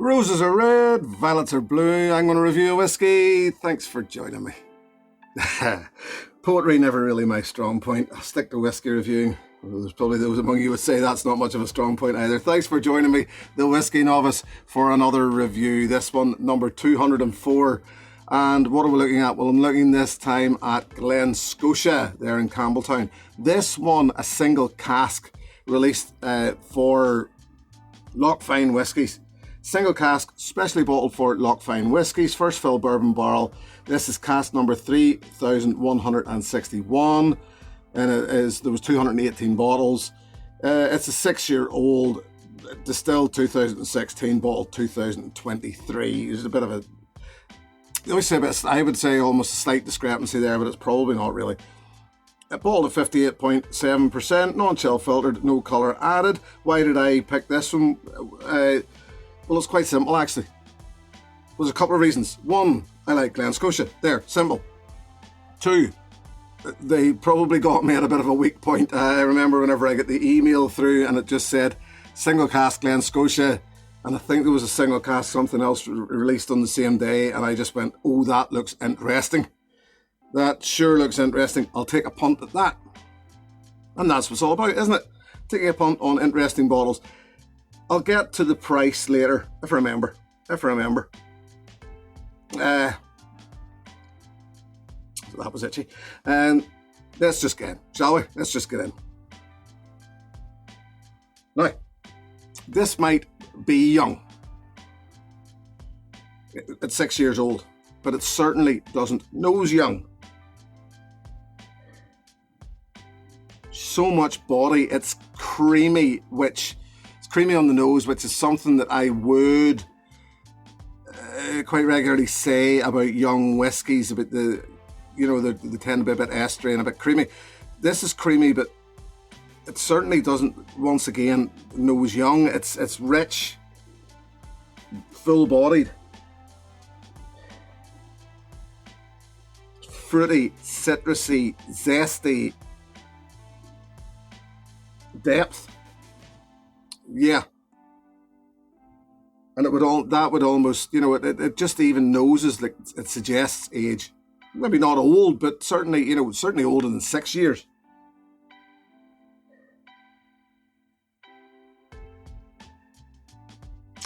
Roses are red, violets are blue. I'm going to review a whiskey. Thanks for joining me. Poetry never really my strong point. I'll stick to whiskey reviewing. There's probably those among you who would say that's not much of a strong point either. Thanks for joining me, the Whiskey Novice, for another review. This one, number 204. And what are we looking at? Well, I'm looking this time at Glen Scotia, there in Campbelltown. This one, a single cask, released for Loch Fyne whiskies. Single cask, specially bottled for Loch Fyne whiskies, first fill bourbon barrel. This is cask number 3161, and there was 218 bottles. It's a 6-year-old, distilled 2016, bottled 2023. There's a bit of a, I would say almost a slight discrepancy there, but it's probably not really. Bottled at 58.7%, non-chill filtered, no colour added. Why did I pick this one? Well, it's quite simple, actually. There's a couple of reasons. One, I like Glen Scotia. There, simple. Two, they probably got me at a bit of a weak point. I remember whenever I got the email through and it just said, single cask Glen Scotia, and I think there was a single cask something else released on the same day, and I just went, oh, that looks interesting. That sure looks interesting. I'll take a punt at that. And that's what it's all about, isn't it? Taking a punt on interesting bottles. I'll get to the price later, if I remember. That was itchy. Let's just get in, shall we? Let's just get in. Now, this might be young. It's 6 years old, but it certainly doesn't nose young. So much body, it's creamy, creamy on the nose, which is something that I would quite regularly say about young whiskies, about they tend to be a bit estery and a bit creamy. This is creamy, but it certainly doesn't, once again, nose young. It's rich, full-bodied, fruity, citrusy, zesty, depth. Yeah, and that would almost, it just even noses, like it suggests age. Maybe not old, but certainly older than 6 years.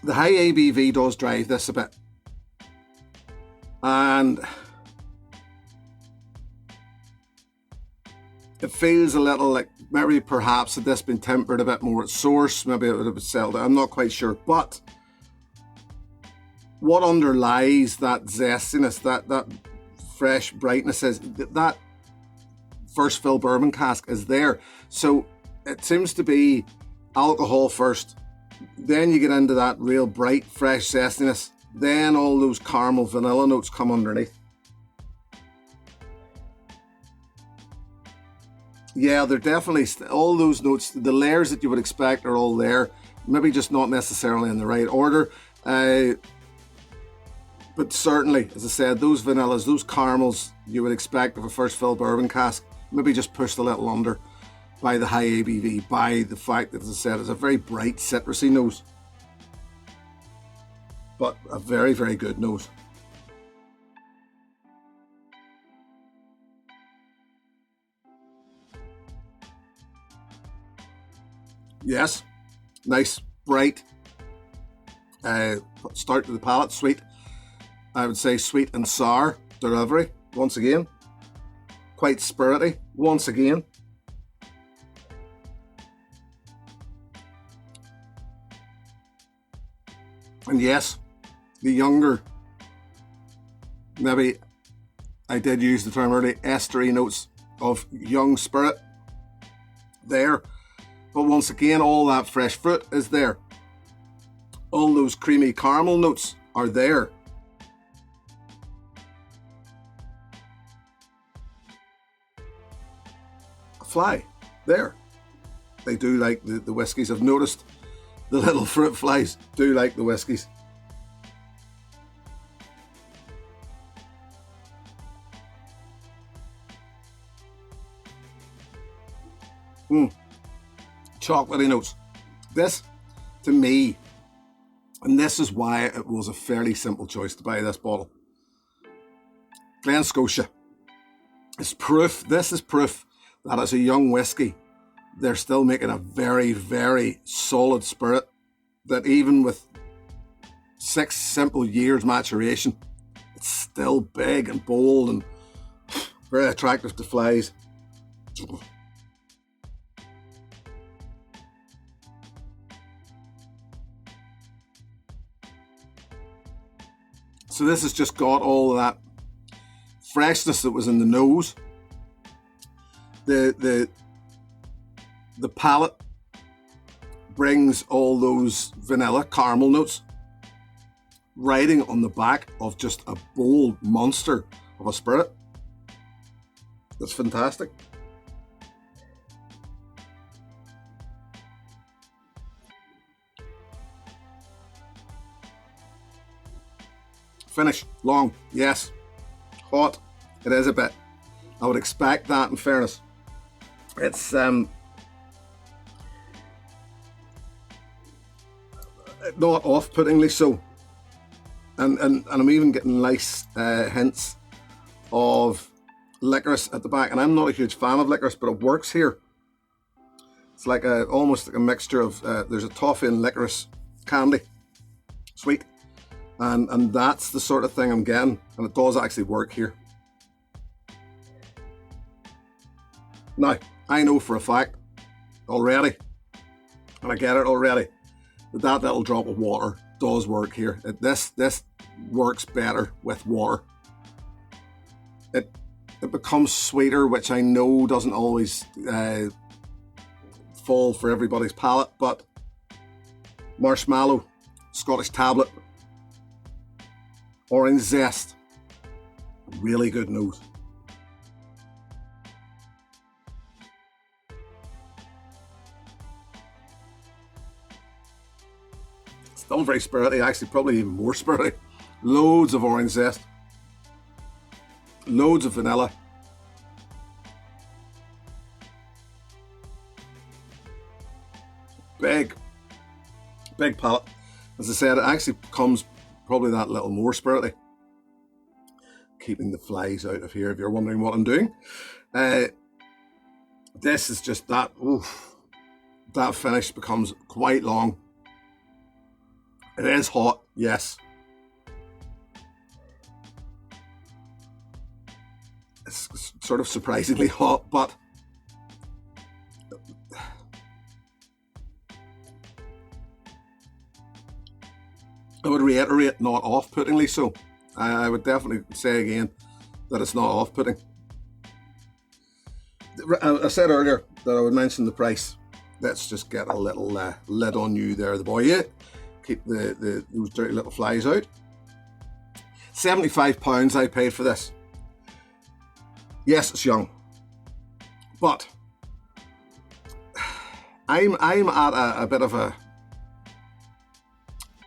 The high ABV does drive this a bit, and it feels a little like maybe perhaps had this been tempered a bit more at source, maybe it would have settled. I'm not quite sure, but what underlies that zestiness, that fresh brightness is that first fill bourbon cask is there. So it seems to be alcohol first, then you get into that real bright, fresh zestiness, then all those caramel vanilla notes come underneath. Yeah, they're definitely, all those notes, the layers that you would expect are all there. Maybe just not necessarily in the right order. But certainly, as I said, those vanillas, those caramels you would expect of a first fill bourbon cask, maybe just pushed a little under by the high ABV, by the fact that, as I said, it's a very bright citrusy nose. But a very, very good nose. Yes, nice, bright, start to the palate, sweet. I would say sweet and sour delivery, once again. Quite spirity, once again. And yes, the younger, maybe I did use the term earlier, estery notes of young spirit there. But once again, all that fresh fruit is there. All those creamy caramel notes are there. A fly, there. They do like the whiskies. I've noticed the little fruit flies do like the whiskies. Chocolatey notes. This, to me, and this is why it was a fairly simple choice to buy this bottle. Glen Scotia is proof, this is proof that as a young whiskey, they're still making a very, very solid spirit that even with 6 simple years maturation, it's still big and bold and very attractive to flies. So this has just got all of that freshness that was in the nose. The palate brings all those vanilla caramel notes riding on the back of just a bold monster of a spirit. That's fantastic. Finish, long, yes. Hot, it is a bit. I would expect that in fairness. It's not off-puttingly so. And I'm even getting nice hints of licorice at the back. And I'm not a huge fan of licorice, but it works here. It's like almost like a mixture of, there's a toffee and licorice candy, sweet. And that's the sort of thing I'm getting, and it does actually work here. Now, I know for a fact already, and I get it already, that little drop of water does work here. This works better with water. It becomes sweeter, which I know doesn't always fall for everybody's palate, but marshmallow, Scottish tablet, orange zest, really good nose. Still very spirity, actually probably even more spirity. Loads of orange zest, loads of vanilla. Big palate. As I said, it actually becomes probably that little more spirity. Keeping the flies out of here if you're wondering what I'm doing. This is just that, that finish becomes quite long. It is hot, yes. It's sort of surprisingly hot, but I would reiterate, not off-puttingly so. I would definitely say again that it's not off-putting. I said earlier that I would mention the price. Let's just get a little lid on you there, the boy. Yeah, keep those dirty little flies out. £75 I paid for this. Yes, it's young, but I'm at a bit of a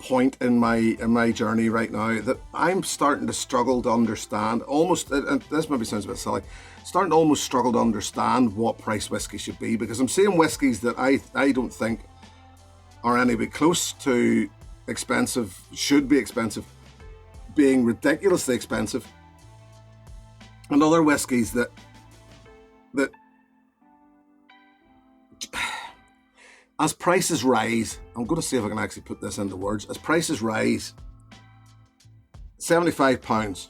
point in my journey right now that I'm starting to struggle to understand, almost, and this maybe sounds a bit silly, starting to almost struggle to understand what price whiskey should be, because I'm seeing whiskies that I don't think are any bit close to expensive, should be expensive, being ridiculously expensive, and other whiskies that as prices rise, I'm going to see if I can actually put this into words. As prices rise, £75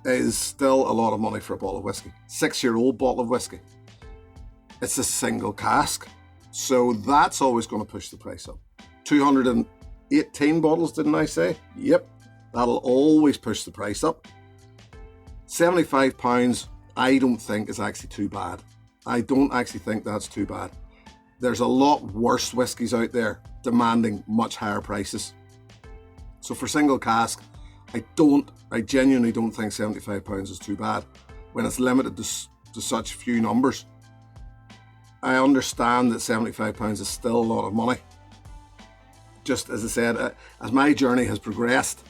is still a lot of money for a bottle of whiskey. 6-year-old bottle of whiskey. It's a single cask, so that's always going to push the price up. 218 bottles, didn't I say? Yep, that'll always push the price up. £75, I don't think is actually too bad. I don't actually think that's too bad. There's a lot worse whiskies out there demanding much higher prices. So for single cask, I genuinely don't think £75 is too bad when it's limited to such few numbers. I understand that £75 is still a lot of money. Just as I said, as my journey has progressed,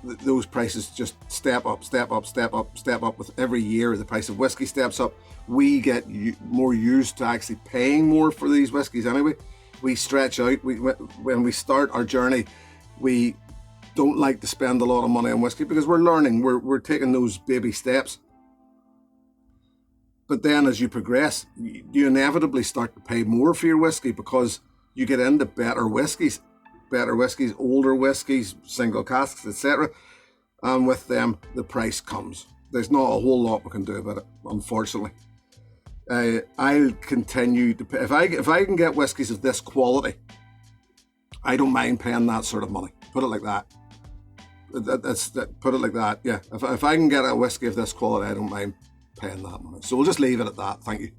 those prices just step up, step up, step up, step up. With every year, the price of whiskey steps up. We get more used to actually paying more for these whiskies anyway. We stretch out. When we start our journey, we don't like to spend a lot of money on whiskey because we're learning. We're taking those baby steps. But then as you progress, you inevitably start to pay more for your whiskey because you get into better whiskies, older whiskies, single casks, etc. And with them, the price comes. There's not a whole lot we can do about it, unfortunately. I'll continue to pay. If I can get whiskies of this quality, I don't mind paying that sort of money. Put it like that. Put it like that. Yeah. If I can get a whiskey of this quality, I don't mind paying that money. So we'll just leave it at that. Thank you.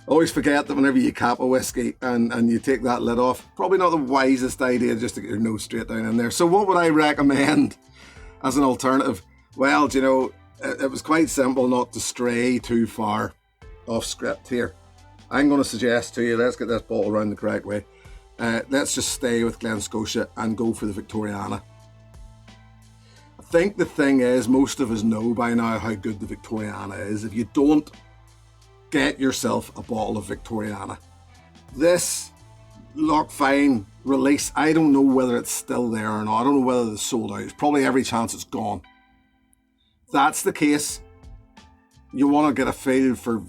Always forget that whenever you cap a whiskey and you take that lid off, probably not the wisest idea just to get your nose straight down in there. So what would I recommend as an alternative? Well, do you know, it was quite simple not to stray too far off script here. I'm going to suggest to you, let's get this bottle around the correct way. Let's just stay with Glen Scotia and go for the Victoriana. I think the thing is, most of us know by now how good the Victoriana is. If you don't, get yourself a bottle of Victoriana. This Loch Fyne release, I don't know whether it's still there or not. I don't know whether it's sold out. It's probably every chance it's gone. If that's the case, you want to get a feel for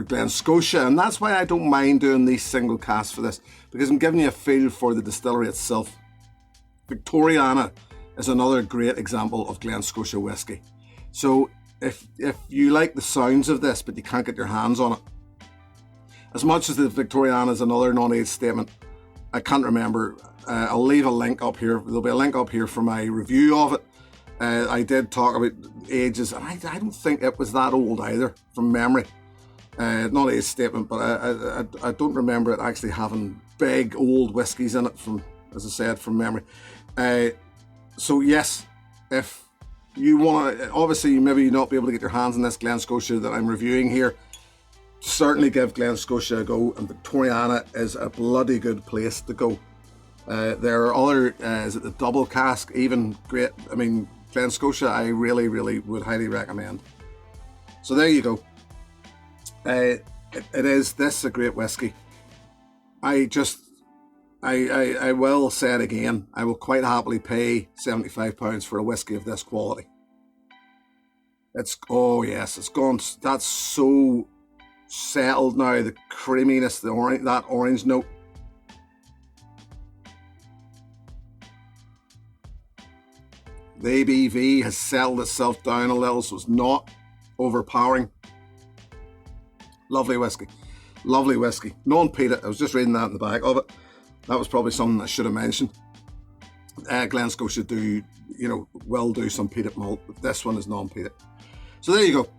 Glen Scotia, and that's why I don't mind doing these single casks for this, because I'm giving you a feel for the distillery itself. Victoriana is another great example of Glen Scotia whiskey. So if you like the sounds of this but you can't get your hands on it, as much as the Victoriana is another non-aged statement, I can't remember. I'll leave a link up here. There'll be a link up here for my review of it. I did talk about ages, and I don't think it was that old either, from memory. Not a statement, but I don't remember it actually having big old whiskies in it, from, as I said, from memory. So yes, if you want to, obviously maybe not be able to get your hands on this Glen Scotia that I'm reviewing here, certainly give Glen Scotia a go, and Victoriana is a bloody good place to go. There are other, is it the double cask, even great. I mean, Glen Scotia I really would highly recommend. So there you go. It is this a great whiskey. I will say it again, I will quite happily pay £75 for a whiskey of this quality. Oh yes, it's gone, that's so settled now, the creaminess, that orange note. The ABV has settled itself down a little, so it's not overpowering. Lovely whiskey. Lovely whiskey. Non-peated. I was just reading that in the back of it. That was probably something I should have mentioned. Glen Scotia will do some peated malt, but this one is non-peated. So there you go.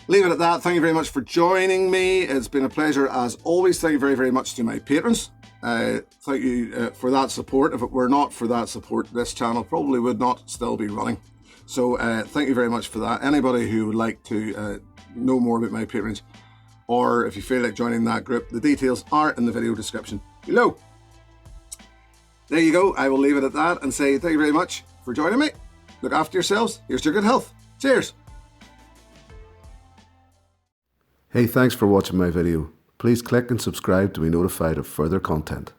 Leave it at that. Thank you very much for joining me. It's been a pleasure as always. Thank you very much to my patrons. Thank you for that support. If it were not for that support, this channel probably would not still be running. So thank you very much for that. Anybody who would like to know more about my patrons, or if you feel like joining that group, the details are in the video description below. There you go. I will leave it at that and say thank you very much for joining me. Look after yourselves. Here's to your good health. Cheers. Hey, thanks for watching my video. Please click and subscribe to be notified of further content.